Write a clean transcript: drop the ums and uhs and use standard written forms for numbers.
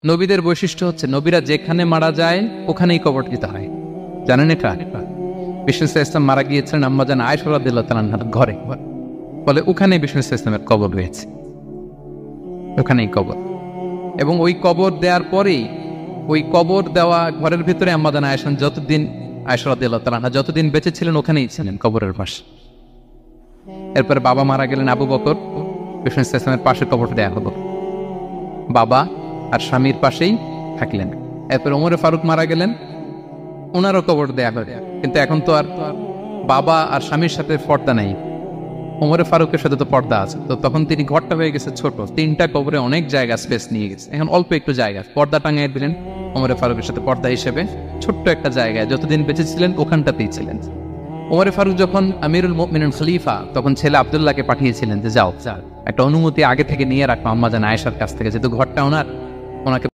নবীদের বৈশিষ্ট্য হচ্ছে নবীরা যেখানে মারা যায় ওখানেই কবর দিতে হয়। জানেন এটা? বিষ্ণু ইসলাম মারা গিয়েছিলেন আম্মাজান আয়েশা রাদিয়াল্লাহু তাআলার ঘরে, ফলে ওখানে বিষ্ণু ইসলামের কবর রয়েছে, ওখানেই কবর। এবং ওই কবর দেওয়ার পরেই ওই কবর দেওয়া ঘরের ভিতরে আম্মাজান আয়েশা রাদিয়াল্লাহু তাআলা যতদিন বেঁচে ছিলেন ওখানেই ছিলেন কবরের পাশে। এরপরে বাবা মারা গেলেন আবু বকর, বিষ্ণু ইসলামের পাশে কবর দেয়া হলো, বাবা আর স্বামীর পাশেই থাকলেন। এরপর ওমরে ফারুক মারা গেলেন, ওনারও কবর দেয়া হলো। কিন্তু এখন তো আর বাবা আর স্বামীর সাথে পর্দা নেই, ওমরে ফারুকের সাথে তো পর্দা আছে। তো তখন তিনি ঘরটা হয়ে গেছে ছোট, 3টা কবরে অনেক জায়গা স্পেস নিয়ে গেছে, এখন অল্প একটু জায়গা পর্দা টাঙিয়ে দিলেন ওমরে ফারুকের সাথে পর্দা হিসেবে, ছোট্ট একটা জায়গায় যতদিন বেঁচে ছিলেন ওখানটাতেই ছিলেন। ওমরে ফারুক যখন আমিরুল মুমিনিন খলিফা, তখন ছেলে আব্দুল্লাহকে পাঠিয়েছিলেন যে যাও একটা অনুমতি আগে থেকে নিয়ে রাখো আম্মাজান আয়েশার কাছ থেকে, যেহেতু ঘরটা ওনাকে